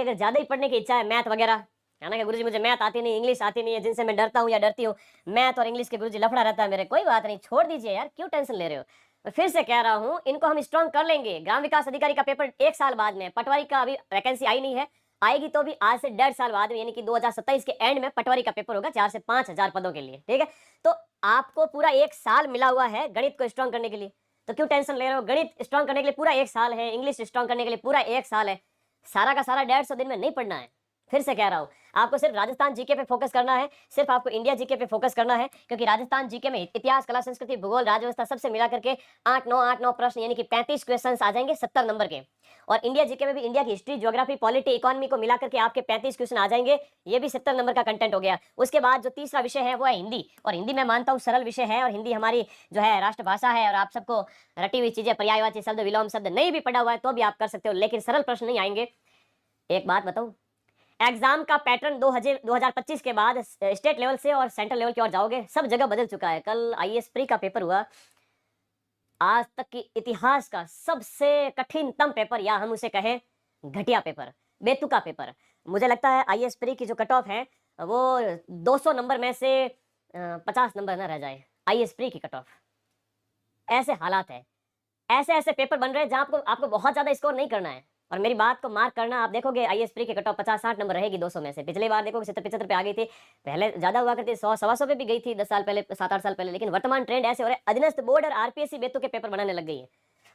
अगर ज्यादा ही पढ़ने की इच्छा है, मैथ वगैरह है ना कि गुरुजी मुझे मैथ आती नहीं, इंग्लिश आती नहीं है, जिनसे मैं डरता हूँ या डरती हूँ, मैथ और इंग्लिश के गुरुजी लफड़ा रहता है मेरे, कोई बात नहीं, छोड़ दीजिए यार, क्यों टेंशन ले रहे हो। मैं फिर से कह रहा हूँ, इनको हम स्ट्रॉन्ग कर लेंगे। ग्राम विकास अधिकारी का पेपर 1 साल बाद में, पटवारी का अभी वैकेंसी आई नहीं है, आएगी तो भी आज से 1.5 साल बाद में, यानी कि 2027 के एंड में पटवारी का पेपर होगा 4 से 5 हजार पदों के लिए, ठीक है। तो आपको पूरा 1 साल मिला हुआ है गणित को स्ट्रॉन्ग करने के लिए, तो क्यों टेंशन ले रहे हो। गणित स्ट्रॉन्ग करने के लिए पूरा 1 साल है, इंग्लिश स्ट्रॉन्ग करने के लिए पूरा 1 साल है, सारा का सारा 150 दिन में नहीं पढ़ना है। फिर से कह रहा हूं, आपको सिर्फ राजस्थान जीके पे फोकस करना है, सिर्फ आपको इंडिया जीके पे फोकस करना है, क्योंकि राजस्थान जीके में इतिहास, कला, संस्कृति, भूगोल, राज्य सबसे मिला करके 8-9 प्रश्न, यानी कि 35 क्वेश्चंस आ जाएंगे 70 नंबर के। और इंडिया जीके में भी इंडिया की हिस्ट्री, ज्योग्राफी, पॉलिटी, इकोनॉमी को मिला करके आपके 35 क्वेश्चन आ जाएंगे, ये भी 70 नंबर का कंटेंट हो गया। उसके बाद जो तीसरा विषय है वो है हिंदी, और हिंदी मैं मानता हूँ सरल विषय है, और हिंदी हमारी जो है राष्ट्रभाषा है, और आप सबको रटी हुई चीजें, पर्यायवाची शब्द, विलोम शब्द नहीं भी पढ़ा हुआ है तो भी आप कर सकते हो, लेकिन सरल प्रश्न नहीं आएंगे। एक बात बताऊं, एग्जाम का पैटर्न 2025 के बाद स्टेट लेवल से और सेंट्रल लेवल की ओर जाओगे, सब जगह बदल चुका है। कल आईएएस प्री का पेपर हुआ, आज तक की इतिहास का सबसे कठिनतम पेपर, या हम उसे कहें घटिया पेपर, बेतुका पेपर। मुझे लगता है आईएएस प्री की जो कट ऑफ है वो 200 नंबर में से 50 नंबर ना रह जाए, आईएएस प्री की कट ऑफ। ऐसे हालात है, ऐसे ऐसे पेपर बन रहे हैं जहां आपको बहुत ज्यादा स्कोर नहीं करना है। और मेरी बात को मार्क करना, आप देखोगे आईएएस प्री की कट ऑफ 50-60 नंबर रहेगी 200 में से। पिछली बार देखोगे 70-75 पे आ गई थी, पहले ज्यादा हुआ करती, 100-125 पे भी गई थी 10 साल पहले, 7-8 साल पहले। लेकिन वर्तमान ट्रेंड ऐसे हो रहे, अधीनस्थ बोर्ड और आरपीएससी बेतु के पेपर बनाने लग गई है।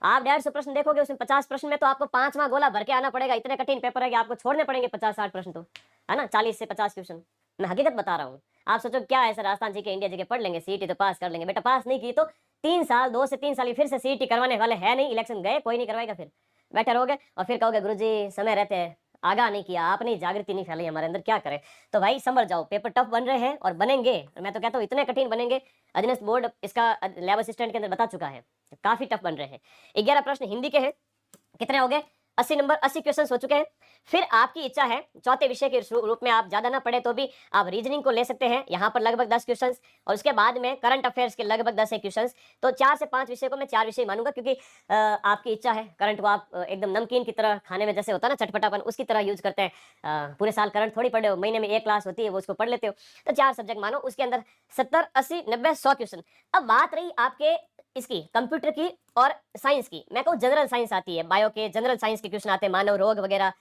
आप 150 प्रश्न देखोगे, उसमें 50 प्रश्न में तो आपको 5वां गोला भर के आना पड़ेगा, इतने कठिन पेपर है कि आपको छोड़ने पड़ेंगे 50-60 प्रश्न, तो है ना, 40 से 50 क्वेश्चन। मैं हकीकत बता रहा हूँ। आप सोचो क्या है सर, राजस्थान जी के, इंडिया जी के पढ़ लेंगे, सीईटी तो पास कर लेंगे। बेटा पास नहीं की तो 3 साल, 2 से 3 साल फिर से सीईटी करवाने वाले है नहीं, इलेक्शन गए, कोई नहीं करवाएगा, फिर बैठे रहोगे और फिर कहोगे गुरुजी समय रहते हैं आगाह नहीं किया आपने, जागृति नहीं फैलाई हमारे अंदर, क्या करें। तो भाई संभल जाओ, पेपर टफ बन रहे हैं और बनेंगे, मैं तो कहता हूँ इतने कठिन बनेंगे, अधीनस्थ बोर्ड इसका लैब असिस्टेंट के अंदर बता चुका है, काफी टफ बन रहे हैं। 11 प्रश्न हिंदी के हैं, कितने हो गए, 80 नंबर, 80 क्वेश्चन हो चुके हैं। फिर आपकी इच्छा है चौथे विषय के रूप में आप ज्यादा ना पढ़े तो भी आप रीजनिंग को ले सकते हैं, यहाँ पर लगभग 10 क्वेश्चन, और उसके बाद में करंट अफेयर्स के लगभग 10 क्वेश्चन। तो 4 से 5 विषय को मैं 4 विषय मानूंगा, क्योंकि आपकी इच्छा है। करंट को आप एकदम नमकीन की तरह खाने में जैसे होता है ना चटपटापन, उसकी तरह यूज करते हैं। पूरे साल करंट थोड़ी पढ़े हो, महीने में एक क्लास होती है वो उसको पढ़ लेते हो। तो 4 सब्जेक्ट मानो, उसके अंदर 70, 80, 90, 100 क्वेश्चन। अब बात रही आपके इसकी कंप्यूटर की और साइंस की, मैं कहूँ जनरल साइंस आती है, बायो के जनरल साइंस के क्वेश्चन आते हैं, मानव रोग वगैरह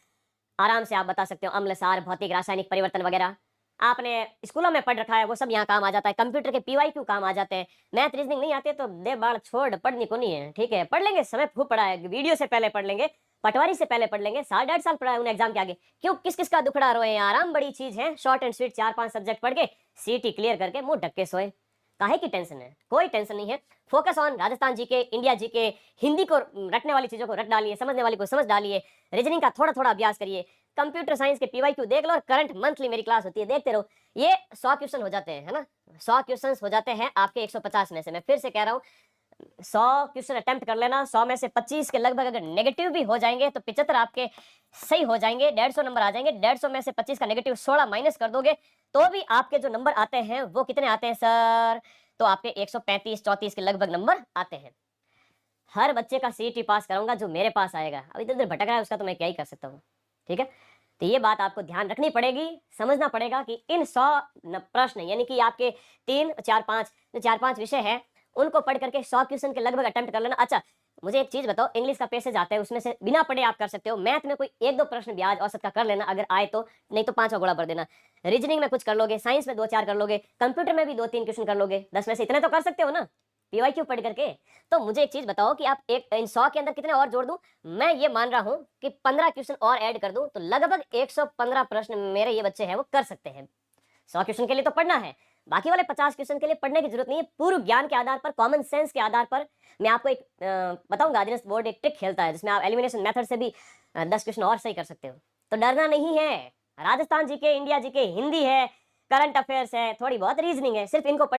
आराम से आप बता सकते हो, अम्ल सार, भौतिक रासायनिक परिवर्तन वगैरह आपने स्कूलों में पढ़ रखा है, वो सब यहाँ काम आ जाता है। कंप्यूटर के पीवाईक्यू काम आ जाते हैं। मैथ रीजनिंग नहीं आते तो दे बाढ़ छोड़, पढ़नी को नहीं है, ठीक है, पढ़ लेंगे, समय खूब पढ़ा है, वीडियो से पहले पढ़ लेंगे, पटवारी से पहले पढ़ लेंगे, 1.5 साल पढ़ा है उन्हें एग्जाम के आगे, क्यों किस किस का दुखड़ा रोए, आराम बड़ी चीज है, शॉर्ट एंड स्वीट 4-5 सब्जेक्ट पढ़ के सीटी क्लियर करके मुंह ढक के सोए। काहे की टेंशन है, कोई टेंशन नहीं है। Focus on Rajasthan GK, India GK, Hindi को रटने वाली चीजों को रट डालिए, समझने वाली को समझ डालिए, रीजनिंग का थोड़ा थोड़ा अभ्यास करिए, कंप्यूटर साइंस के पीवाईक्यू देख लो, और करंट मंथली मेरी क्लास होती है, देखते रहो। ये 100 क्वेश्चन हो जाते हैं, है ना, 100 क्वेश्चन हो जाते हैं आपके 150 में से। मैं फिर से कह रहा हूँ 100 क्वेश्चन अटेम्प्ट कर लेना, 100 में से 25 के लगभग अगर नेगेटिव भी हो जाएंगे तो 75 आपके सही हो जाएंगे, 150 नंबर आ जाएंगे। 150 में से 25 का नेगेटिव 16 माइनस कर दोगे तो भी आपके जो नंबर आते हैं वो कितने आते हैं सर, तो आपके 135-34 के लगभग नंबर आते हैं। हर बच्चे का सीईटी पास कराऊंगा जो मेरे पास आएगा, अब इधर उधर भटक रहा है उसका तो मैं क्या ही कर सकता हूँ, ठीक है। तो ये बात आपको ध्यान रखनी पड़ेगी, समझना पड़ेगा कि इन 100 प्रश्न, यानी कि आपके 3-4-5 विषय है, उनको पढ़ करके 100 क्वेश्चन के लगभग अटेम्प्ट कर लेना। अच्छा मुझे एक चीज बताओ, इंग्लिश का पैसेज आता है, उसमें से बिना पढ़े आप कर सकते हो। मैथ में कोई 1-2 प्रश्न ब्याज औसत का कर लेना अगर आए तो, नहीं तो 5वां गोला भर देना। रीजनिंग में कुछ कर लोगे, साइंस में 2-4 कर लोगे, कंप्यूटर में भी 2-3 क्वेश्चन कर लोगे, 10 में से इतने तो कर सकते हो ना पीवाईक्यू पढ़ करके। तो मुझे एक चीज बताओ कि आप इन 100 के अंदर कितने और जोड़ दूं, मैं ये मान रहा हूं कि 15 क्वेश्चन और ऐड कर दूं तो लगभग 115 प्रश्न मेरे ये बच्चे हैं वो कर सकते हैं। 100 क्वेश्चन के लिए तो पढ़ना है, बाकी वाले 50 क्वेश्चन के लिए पढ़ने की जरूरत नहीं है। पूर्व ज्ञान के आधार पर, कॉमन सेंस के आधार पर मैं आपको एक बताऊंगा, अधीनस्थ बोर्ड एक ट्रिक खेलता है जिसमें आप एलिमिनेशन मेथड से भी 10 क्वेश्चन और सही कर सकते हो। तो डरना नहीं है, Rajasthan GK, India GK, Hindi है, करंट अफेयर्स है, थोड़ी बहुत रीजनिंग है, सिर्फ इनको